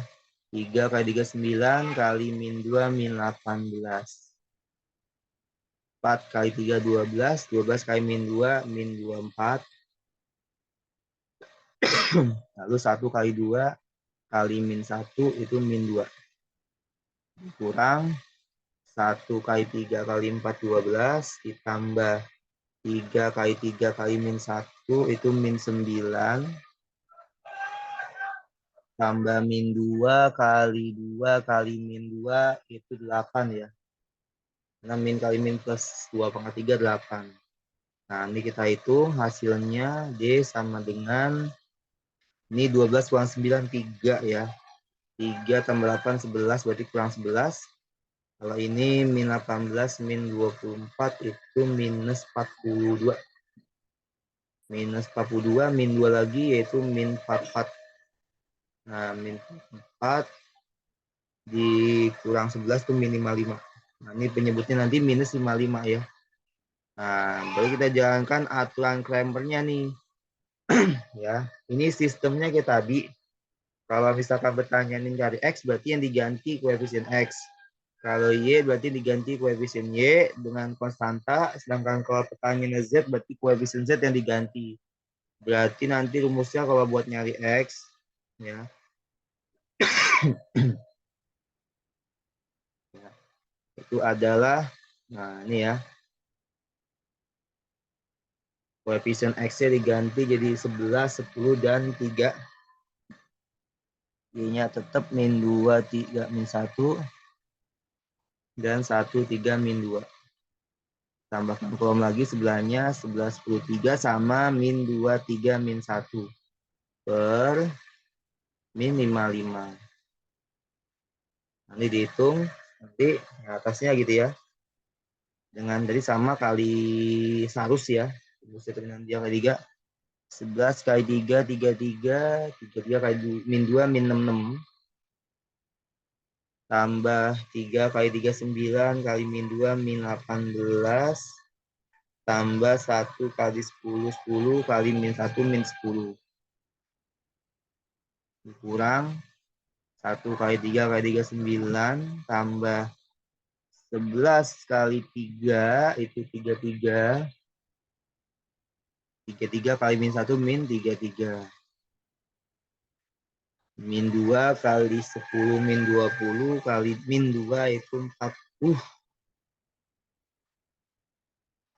3 kali 3 9 kali min 2 min 18. 4 kali 3 12. 12 kali min 2 min 24. Lalu 1 kali 2 kali min 1 itu min 2. Kurang 1 kali 3 kali 4 12 ditambah 3 kali 3 kali min 1 itu min 9 tambah min 2 kali 2 kali min 2 itu 8 ya. Karena min kali min plus 2/3 8. Nah, ini kita hitung hasilnya D sama dengan ini 12 kurang 9 3 ya. 3 tambah 8 11 berarti kurang 11. Kalau ini min 18 min 24 itu minus 42. Minus 42 min 2 lagi yaitu min 44. Nah, min 4 dikurang 11 itu min 55. Nah, ini penyebutnya nanti minus 55 ya. Nah, baru kita jalankan aturan Cramernya nih. Ya, ini sistemnya kayak tadi. Kalau misalkan pertanyaan cari X, berarti yang diganti koefisien X. Kalau Y berarti diganti koefisien Y dengan konstanta, sedangkan kalau pertanyaan Z berarti koefisien Z yang diganti. Berarti nanti rumusnya kalau buat nyari X, ya, itu adalah, nah ini ya, koefisien X-nya diganti jadi 11, 10, dan 3. Y-nya tetap min 2, 3, min 1, dan 1, 3, min 2. Tambahkan kolom lagi sebelahnya 11, 10, 3 sama min 2, 3, min 1 per min 55. Nanti dihitung, nanti atasnya gitu ya. Dengan tadi sama kali sarus ya. Determinan dia kali 3. 11 kali 3, 33. 33 kali min 2, min 66. Tambah 3 kali 3, 9. Kali min 2, min 18. Tambah 1 kali 10, 10. Kali min 1, min 10. Kurang 1 kali 3 kali 3, 9. Tambah 11 kali 3 itu 33. 33 kali min 1 min 33. Min 2 kali 10 min 20 kali min 2 itu 40.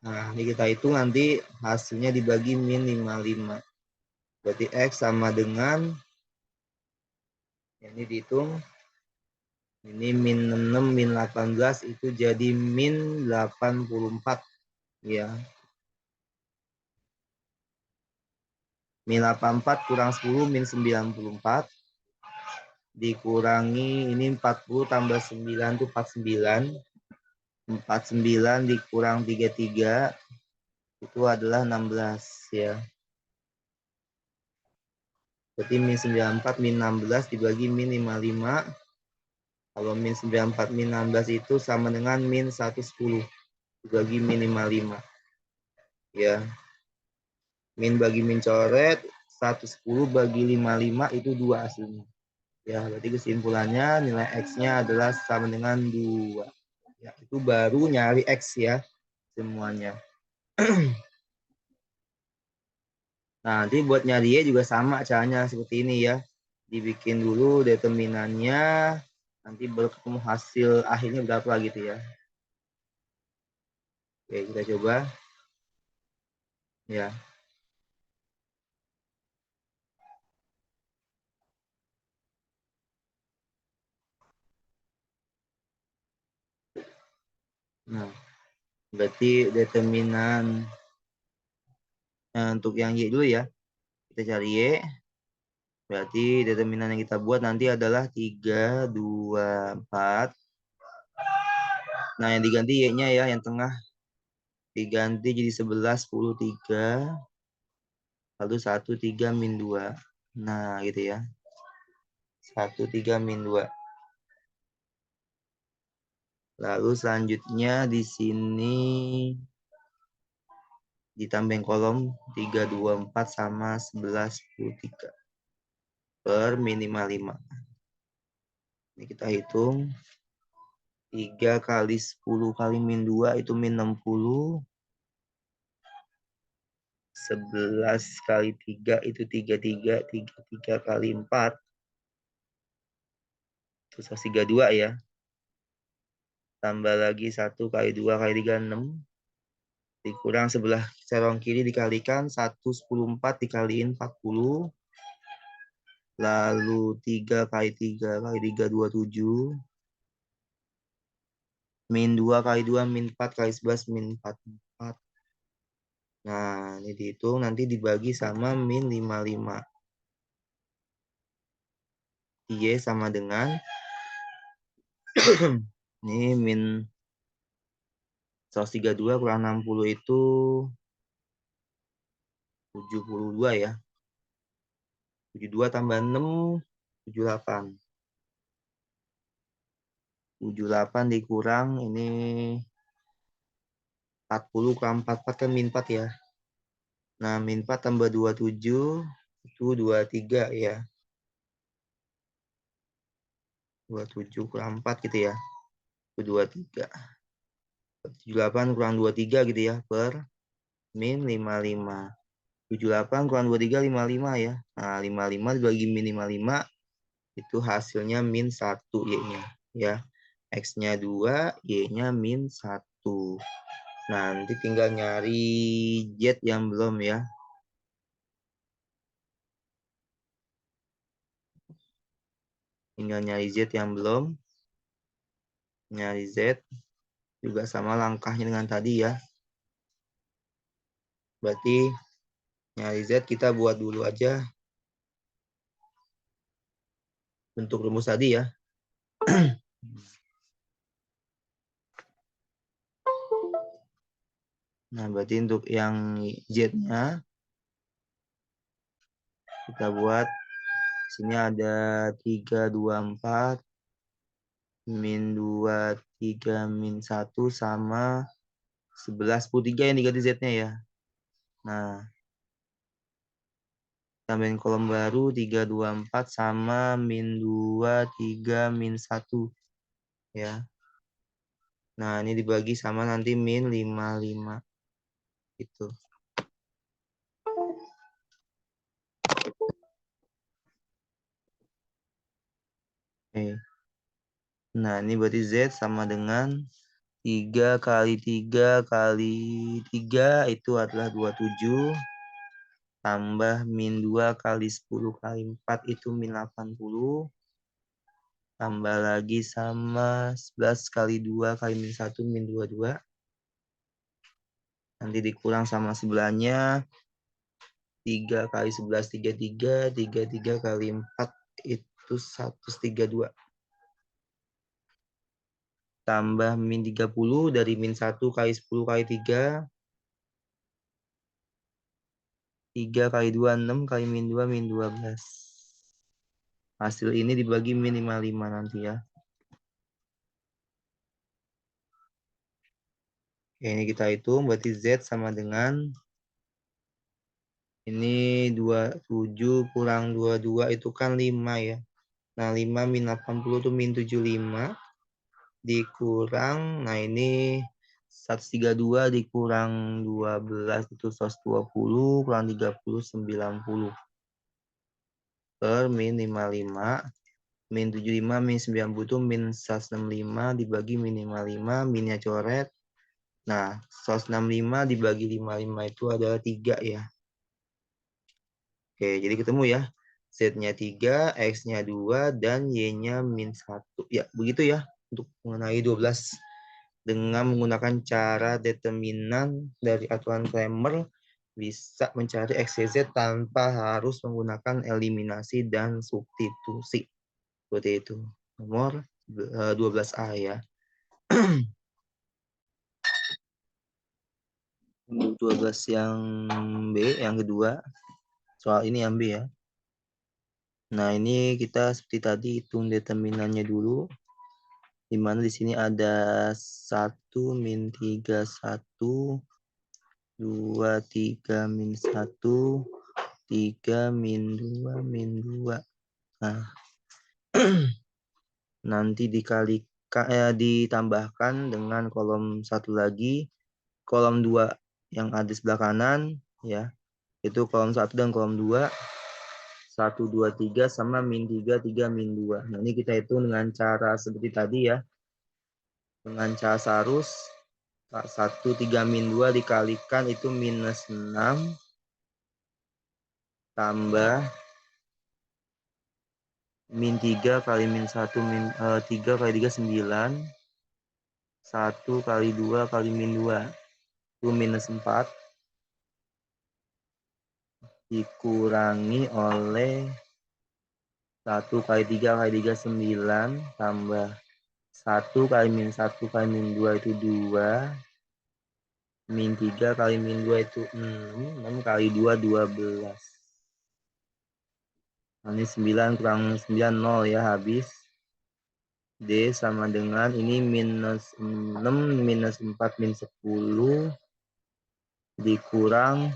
Nah, ini kita hitung nanti hasilnya dibagi min 55. Berarti X sama dengan, ini dihitung, ini min 6 min 18 itu jadi min 84. Ya. Min 84 kurang 10 min 94. Dikurangi ini 40 tambah 9 itu 49. 49 dikurang 33 itu adalah 16 ya. Berarti min 94 min 16 dibagi min 55. Kalau min 94 min 16 itu sama dengan min 110 dibagi min 55. Ya. Min bagi min coret 110 bagi 55 itu 2 hasilnya. Ya, berarti kesimpulannya nilai X-nya adalah sama dengan 2. Ya, itu baru nyari X ya semuanya. Nah, nanti buat nyari Y juga sama caranya seperti ini ya. Dibikin dulu determinannya, nanti baru ketemu hasil akhirnya berapa gitu ya. Oke, kita coba. Ya. Nah, berarti determinan untuk yang Y dulu ya. Kita cari Y. Berarti determinan yang kita buat nanti adalah 3, 2, 4. Nah, yang diganti Y-nya ya, yang tengah. Diganti jadi 11, 10, 3. Lalu 1, 3, min 2. Nah, gitu ya. 1, 3, min 2. Lalu selanjutnya di sini ditambahin kolom 3, 2, 4 sama 11, 10, 3 per min 55. Ini kita hitung. 3 kali 10 kali min 2 itu min 60. 11 kali 3 itu 33. 33 kali 4. Itu 132 ya. Tambah lagi 1 kali 2 kali 3, 6. Dikurang sebelah serong kiri dikalikan. 114 dikaliin 40. Lalu 3 kali 3 kali 3, 27. Min 2 kali 2, min 4 kali 11, min 44. Nah, ini dihitung nanti dibagi sama min 55. Y sama dengan ini min 132 kurang 60 itu 72 ya. 72 tambah 6, 78. 78 dikurang ini 40 kurang 44 kan min 4 ya. Nah, min 4 tambah 27 itu 23 ya. 27 kurang 4 gitu ya. Itu 23. 78 kurang 23 gitu ya per min 55. 78 kurang 23 55 ya. Nah, 55 dibagi min 55 itu hasilnya min 1 Y-nya ya. X-nya 2, Y-nya min 1. Nanti tinggal nyari Z yang belum ya. Tinggal nyari Z yang belum. Nyari Z juga sama langkahnya dengan tadi ya. Berarti nyari Z kita buat dulu aja bentuk rumus tadi ya. Nah, berarti untuk yang Z-nya kita buat sini ada 324 min 2 3 min 1 sama 11 13 yang diganti Z-nya ya. Nah, tambahin kolom baru 324 sama min 2 3 min 1 ya. Nah, ini dibagi sama nanti min 55 gitu. Oke. Nah, ini berarti Z sama dengan 3 kali 3 kali 3 itu adalah 27. Tambah min 2 kali 10 kali 4 itu min 80. Tambah lagi sama 11 kali 2 kali min 1 min 22. Nanti dikurang sama sebelahnya. 3 kali 11, 33. 33 kali 4 itu 132. Tambah min 30 dari min 1 kali 10 kali 3. 3 kali 2, 6 kali min 2, min 12. Hasil ini dibagi min 55 nanti ya. Oke, ini kita hitung. Berarti Z sama dengan ini 27 kurang 22 itu kan 5 ya. Nah, 5 min 80 itu min 75. Dikurang, nah ini 132 dikurang 12 itu 120 kurang 30 90 per min 55. Min 75 min 90 itu min 165 dibagi min 55, minnya coret. Nah, 165 dibagi 55 itu adalah 3 ya. Oke, jadi ketemu ya. Z-nya 3, X-nya 2, dan Y-nya min 1. Ya, begitu ya untuk mengenai 12. Dengan menggunakan cara determinan dari aturan Cramer, bisa mencari X, Y, Z tanpa harus menggunakan eliminasi dan substitusi. Seperti itu. Nomor 12A ya. 12 yang B, yang kedua. Soal ini yang B ya. Nah, ini kita seperti tadi hitung determinannya dulu. Di mana di sini ada 1 min 3 1, 2 3 min 1, 3 min 2 min 2. Nah, nanti ditambahkan dengan kolom satu lagi, kolom 2 yang ada di sebelah kanan, ya, itu kolom 1 dan kolom 2, 1, 2, 3, sama min 3, 3, min 2. Nah, ini kita hitung dengan cara seperti tadi ya, dengan cara sarus, 1, 3, min 2 dikalikan itu minus 6, tambah min 3 kali min 1, 3 kali 3, 9, 1 kali 2 kali min 2, itu minus 4, dikurangi oleh 1 kali 3 kali 3, 9, tambah 1 kali min 1 kali min 2 itu 2, min 3 kali min 2 itu 6, 6 kali 2, 12. Nah, ini 9 kurang 9, 0 ya, habis. D sama dengan ini minus 6, minus 4, min 10, dikurang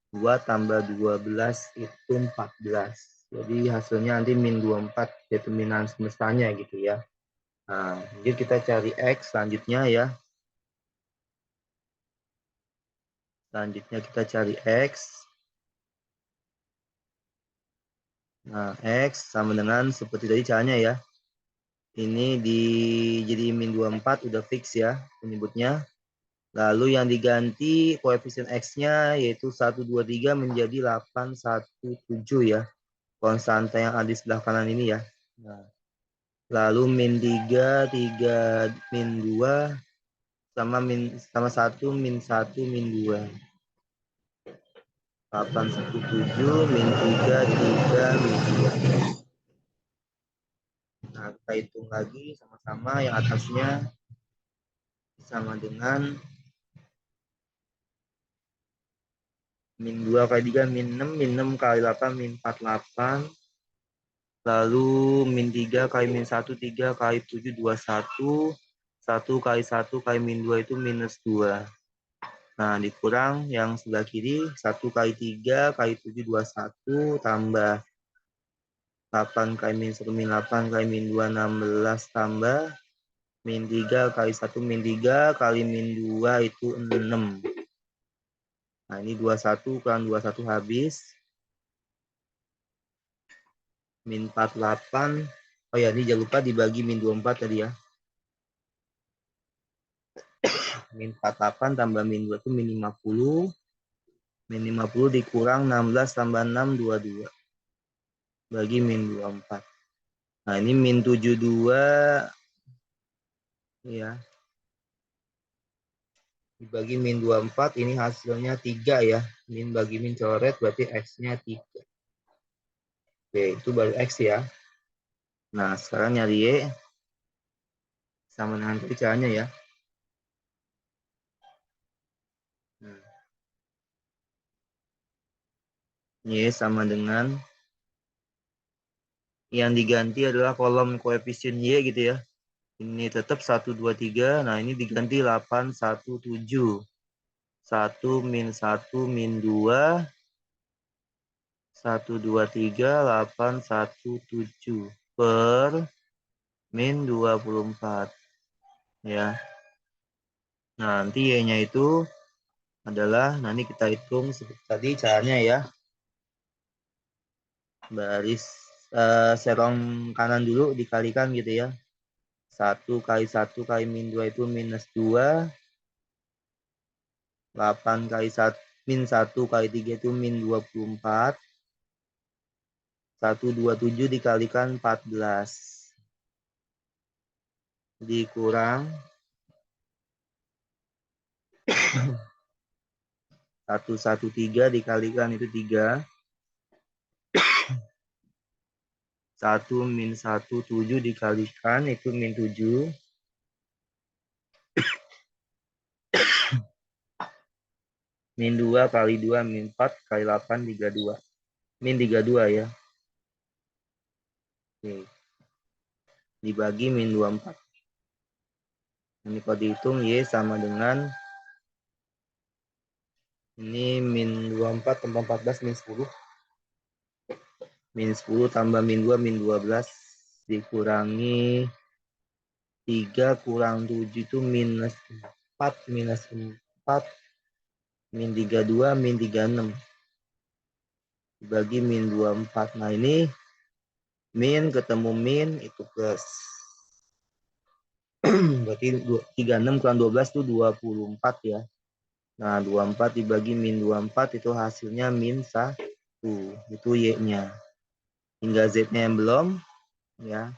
2 tambah 12 itu 14. Jadi hasilnya nanti min 24, determinan semestanya gitu ya. Nah, jadi kita cari X selanjutnya ya. Selanjutnya kita cari X. Nah, X sama dengan seperti tadi caranya ya. Ini jadi min 24 udah fix ya penyebutnya. Lalu yang diganti koefisien X-nya yaitu 1, 2, 3 menjadi 8, 1, 7 ya. Konstanta yang ada di sebelah kanan ini ya. Nah, lalu min 3, 3, min 2, sama 1, min 1, min 2. 8, 1, 7, min 3, 3, min 2. Nah, kita hitung lagi sama-sama yang atasnya sama dengan min 2 kali 3, min 6, min 6 kali 8, min 48. Lalu min 3 kali min 1, 3 kali 7, 21. 1 kali 1 kali min 2 itu minus 2. Nah, dikurang yang sebelah kiri, 1 kali 3 kali 7, 21, tambah 8 kali min 1, min 8 kali min 2, 16, tambah min 3 kali 1, min 3 kali min 2 itu 6. Nah, ini 21 kurang 21 habis. Min 48. Oh ya, ini jangan lupa dibagi min 24 tadi ya. Min 48 tambah min 2 itu min 50. Min 50 dikurang 16 tambah 6, 22. Bagi min 24. Nah, ini min 72 ya. Dibagi min 24, ini hasilnya 3 ya. Min bagi min coret berarti X-nya 3. Oke, itu baru X ya. Nah, sekarang nyari Y. Sama dengan tadi caranya ya. Nah, Y sama dengan yang diganti adalah kolom koefisien Y gitu ya. Ini tetap 1, 2, 3. Nah, ini diganti 8, 1, 7. 1, min 1, min 2. 1, 2, 3, 8, 1, 7. Per min 24. Ya. Nah, nanti Y-nya itu adalah, nanti kita hitung seperti tadi caranya ya. Baris serong kanan dulu dikalikan gitu ya. 1 kali 1 kali min 2 itu minus 2. 8 kali 1, min 1 kali 3 itu min 24. 127 dikalikan 14. Dikurang 113 dikalikan itu 3. 1 min 1, 7 dikalikan itu min 7. Min 2 kali 2, min 4 kali 8, 32. Min 32 ya. Oke. Dibagi min 24. Ini kalau dihitung Y sama dengan ini min 24 tambah 14 min 10. Min 10 tambah min 2 min 12. dikurangi 3 kurang 7 itu minus 4, minus 4, min 32, min 36. Dibagi min 24. Nah ini min ketemu min itu plus. Berarti 36 kurang 12 itu 24 ya. Nah 24 dibagi min 24 itu hasilnya min 1. Itu Y-nya. Hingga Z-nya yang belum. Ya.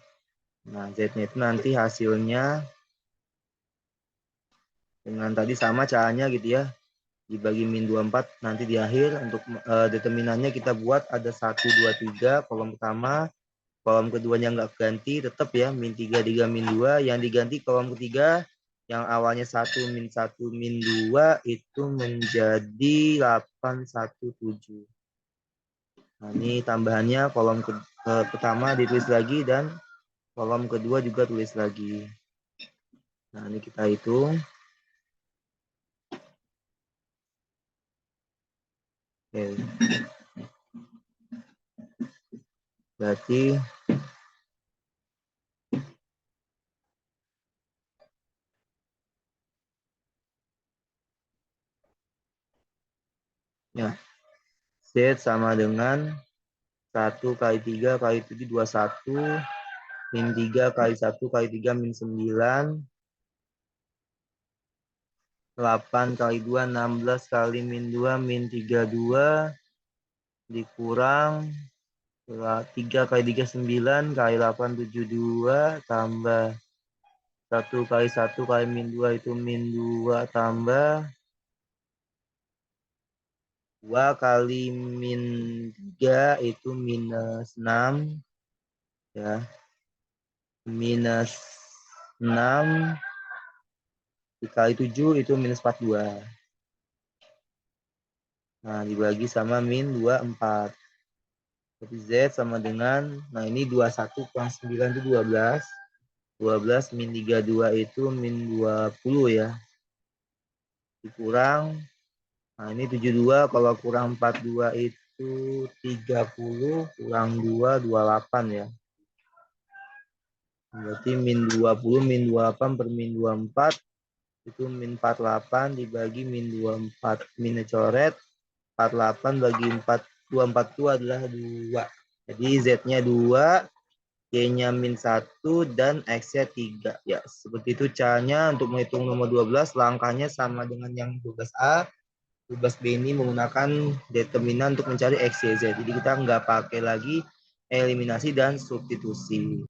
Nah Z-nya itu nanti hasilnya dengan tadi sama caranya gitu ya. Dibagi min 24 nanti di akhir untuk determinannya kita buat ada 1, 2, 3 kolom pertama. Kolom keduanya nggak ganti tetap ya min 3, 3, min 2. Yang diganti kolom ketiga yang awalnya 1, min 1, min 2 itu menjadi 8, 1, 7. Nah ini tambahannya kolom pertama ditulis lagi dan kolom kedua juga tulis lagi. Nah ini kita hitung. Oke. Berarti ya Z sama dengan 1 kali 3 kali 7, 21. Min 3 kali 1 kali 3 min 9. 8 kali 2, 16 kali min 2, min 32. Dikurang 3 kali 3, 9 kali 8, 72. Tambah 1 kali 1 kali min 2 itu min 2 tambah 2 kali min 3 itu minus 6 ya. Minus 6 dikali 7 itu minus 42. Nah, dibagi sama min 24. Jadi Z sama dengan, nah ini 21 kurang 9 itu 12. 12 min 32 itu min 20 ya. Dikurang, nah ini 72 kalau kurang 42 itu 30 kurang 2, 28 ya. Berarti min 20 min 28 per min 24 itu min 48 dibagi min 24. Min coret 48 bagi 4, 24 itu adalah 2. Jadi Z-nya 2, Y-nya min 1, dan X-nya 3. Ya, seperti itu caranya untuk menghitung nomor 12. Langkahnya sama dengan yang 12A. 12B ini menggunakan determinan untuk mencari X, Y, Z. Jadi kita nggak pakai lagi eliminasi dan substitusi.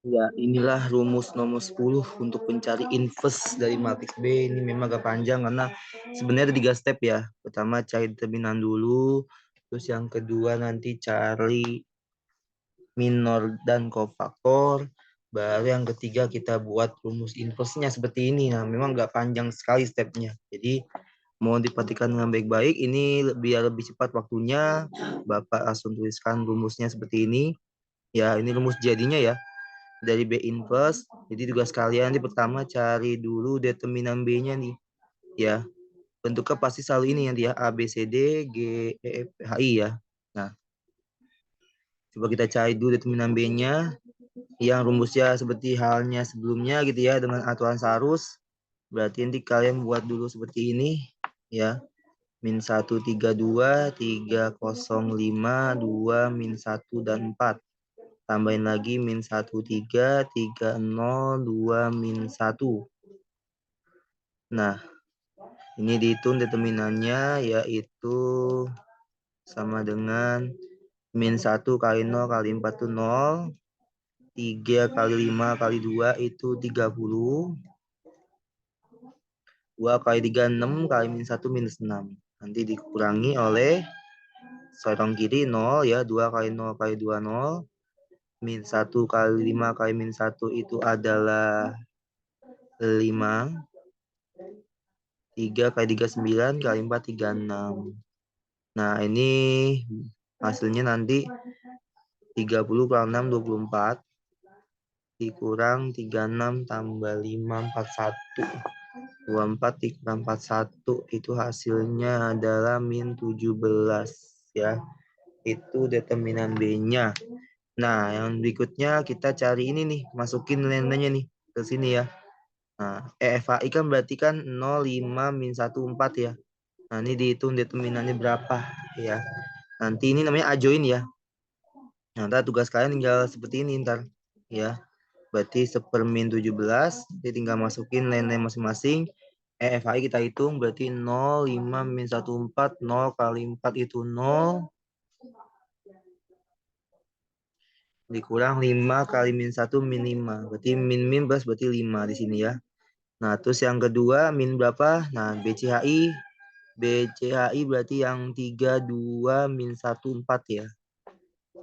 Ya, inilah rumus nomor 10 untuk mencari inverse dari matriks B. Ini memang agak panjang karena sebenarnya ada 3 step ya. Pertama cari determinan dulu, terus yang kedua nanti cari minor dan kofaktor, baru yang ketiga kita buat rumus inverse-nya seperti ini. Nah, memang agak panjang sekali stepnya. Jadi mau diperhatikan dengan baik-baik, ini biar lebih cepat waktunya, Bapak langsung tuliskan rumusnya seperti ini. Ya, ini rumus jadinya ya. Dari B inverse. Jadi tugas kalian nanti pertama cari dulu determinan B-nya nih. Ya. Bentuknya pasti selalu ini nanti ya. A, B, C, D, G, E, F, H, I ya. Nah. Coba kita cari dulu determinan B-nya. Yang rumusnya seperti halnya sebelumnya gitu ya. Dengan aturan searus. Berarti nanti kalian buat dulu seperti ini. Ya. Min 1, 3, 2, 3, 0, 5, 2, min 1, dan 4. Tambahin lagi min 1, 3, 3, 0, 2, min 1. Nah, ini dihitung determinannya yaitu sama dengan min 1 kali 0 kali 4 itu 0. 3 kali 5 kali 2 itu 30. 2 kali 3, 6 kali min 1 minus 6. Nanti dikurangi oleh sorong kiri 0 ya. 2 kali 0 kali 2, 0. Min 1 kali 5 kali min 1 itu adalah 5. 3 kali 3, 9 kali 4, 36. Nah, ini hasilnya nanti 30 kurang 6, 24. Dikurang 36 tambah 5, 41. 24 dikurang 41 itu hasilnya adalah min 17 ya. Itu determinan B-nya. Nah, yang berikutnya kita cari ini nih, masukin nilai-nilainya nih ke sini ya. Nah, EFAI kan berarti kan 0, 5, min 1, 4 ya. Nah, ini dihitung determinannya berapa ya. Nanti ini namanya ajoin ya. Nah, ntar tugas kalian tinggal seperti ini ntar ya. Berarti 1/min 17, jadi tinggal masukin nilai-nilai masing-masing. EFAI kita hitung berarti 0, 5, min 1, 4, 0 kali 4 itu 0, dikurang 5 kali min 1 min 5. Berarti min plus berarti 5 di sini ya. Nah, terus yang kedua min berapa? Nah, BCHI. BCHI berarti yang 32 min 1, 4 ya.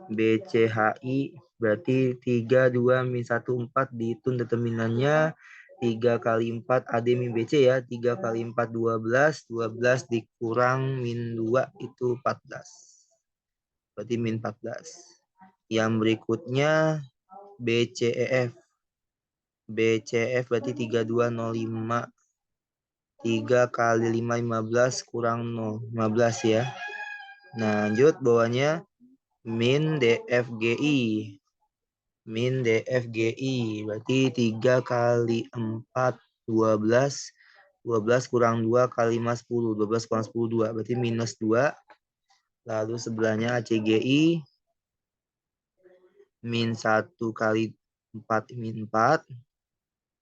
BCHI berarti 32 min 1, 4 dihitung determinannya. 3 kali 4 AD min BC ya. 3 kali 4 12. 12 dikurang min 2 itu 14. Berarti min 14. Yang berikutnya BCEF. BCF berarti 3205. 3 kali 5 15 kurang 0 15 ya. Nah, lanjut bawahnya min DFGI. Min DFGI berarti 3 kali 4 12. 12 kurang 2 kali 5 10. 12 kurang 10 2 berarti minus 2. Lalu sebelahnya ACGI min 1 kali 4 min 4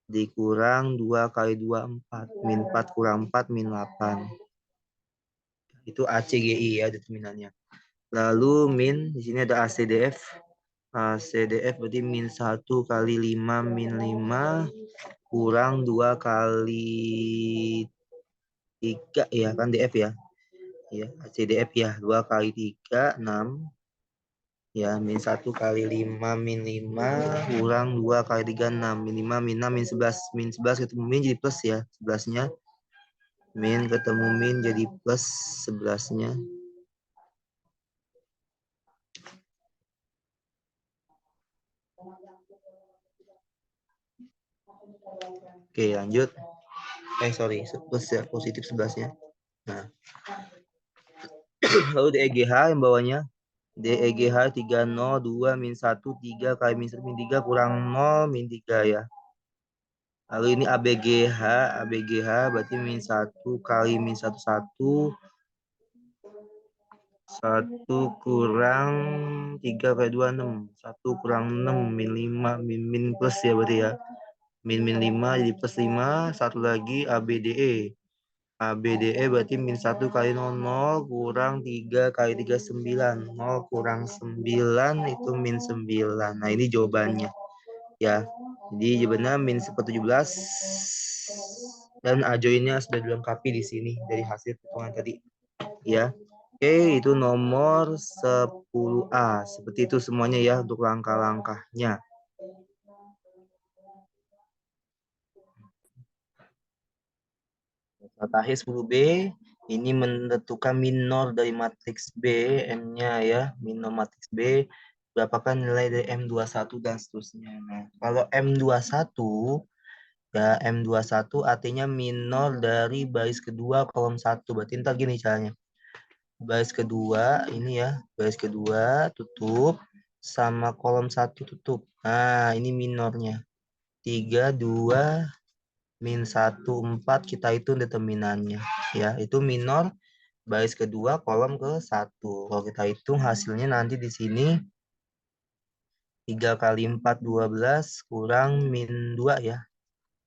dikurang 2 kali 2 4. Min 4 kurang 4 min 8. Itu ACGI ya determinannya. Lalu min di sini ada ACDF. ACDF berarti min 1 kali 5 min 5 kurang 2 kali 3 ya kan DF ya. Ya, ACDF ya 2 kali 3 6 ya min 1 kali 5 min 5 kurang 2 kali 3 6 min 5 min 6 min 11 min 11 ketemu min jadi plus ya 11-nya. Min ketemu min jadi plus 11-nya. Oke, lanjut. Sorry, plus ya, positif 11-nya. Nah, lalu DEGH yang bawahnya. DEGH 302 min 1, 3 kali min 1 min 3 kurang 0 min 3 ya. Lalu ini ABGH, ABGH berarti min 1 kali min 1, 1. 1 kurang 3 kali 2, 6. 1 kurang 6, min 5, min plus ya berarti ya. Min 5 jadi plus 5, satu lagi ABDE. ABDE berarti min 1 kali 0, 0 kurang 3 kali 3, 9. 0 kurang 9 itu min 9. Nah, ini jawabannya. Ya, jadi jawabannya min 17. Dan ajoinnya sudah dilengkapi di sini dari hasil perhitungan tadi. Ya, oke, itu nomor 10A. Seperti itu semuanya ya untuk langkah-langkahnya. Terakhir 10B, ini menentukan minor dari matriks B, M-nya ya, minor matriks B, berapakah nilai dari M21 dan seterusnya. Nah, kalau M21, ya M21 artinya minor dari baris kedua kolom 1. Berarti ntar gini caranya. Baris kedua, ini ya, baris kedua tutup, sama kolom 1 tutup. Nah, ini minornya. 3, 2, min 1, 4 kita hitung determinannya ya, itu minor baris kedua kolom ke 1. Kalau kita hitung hasilnya nanti di sini 3 kali 4 12 kurang min 2 ya,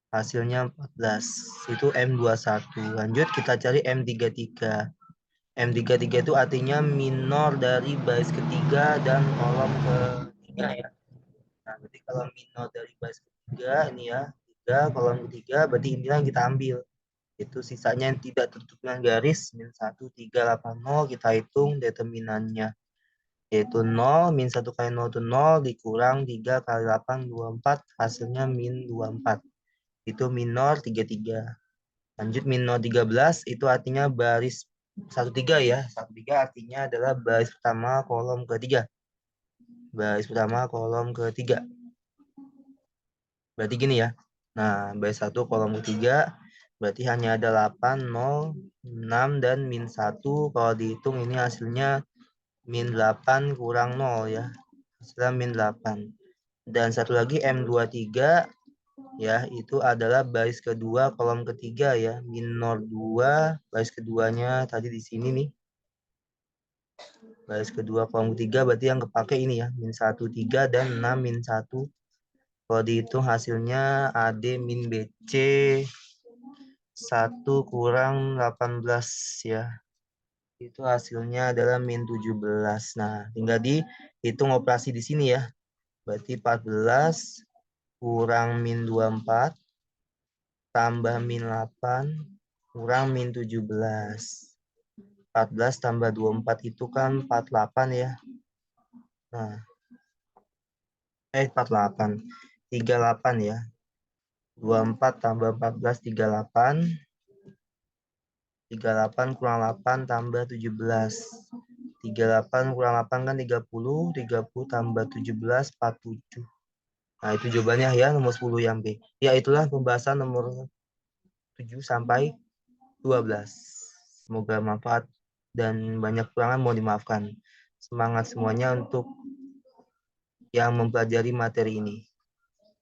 hasilnya 14, itu M21. Lanjut kita cari M33. M33 itu artinya minor dari baris ketiga dan kolom ketiga ya. Nah, berarti kalau minor dari baris ketiga ini ya 3 kolom ketiga, berarti inilah yang kita ambil. Itu sisanya yang tidak tertutup dengan garis min 1, 3, 8, 0 kita hitung determinannya. Yaitu 0, min 1 kali 0 itu 0 dikurang 3 kali 8, 24 hasilnya min 24. Itu minor 33. Lanjut minor 13 itu artinya baris 13 ya. 13 artinya adalah baris pertama kolom ketiga. Baris pertama kolom ketiga. Berarti gini ya. Nah, baris 1 kolom ketiga berarti hanya ada 8, 0, 6, dan min 1. Kalau dihitung ini hasilnya min 8 kurang 0 ya. Hasilnya min 8. Dan satu lagi M23 ya, itu adalah baris kedua kolom ketiga ya, minor 2, baris keduanya tadi di sini nih. Baris kedua kolom ketiga berarti yang kepake ini ya, min 1, 3 dan 6 min 1. Kalau dihitung hasilnya AD min BC 1 kurang 18 ya. Itu hasilnya adalah min 17. Nah, tinggal dihitung operasi di sini ya. Berarti 14 kurang min 24 tambah min 8 kurang min 17. 14 tambah 24 itu kan 48 ya. Nah, 48. 38 ya. 24 tambah 14, 38. 38 kurang 8 tambah 17. 38 kurang 8 kan 30. 30 tambah 17, 47. Nah, itu jawabannya ya, nomor 10 yang B. Ya, itulah pembahasan nomor 7 sampai 12. Semoga manfaat dan banyak kekurangan mohon dimaafkan. Semangat semuanya untuk yang mempelajari materi ini.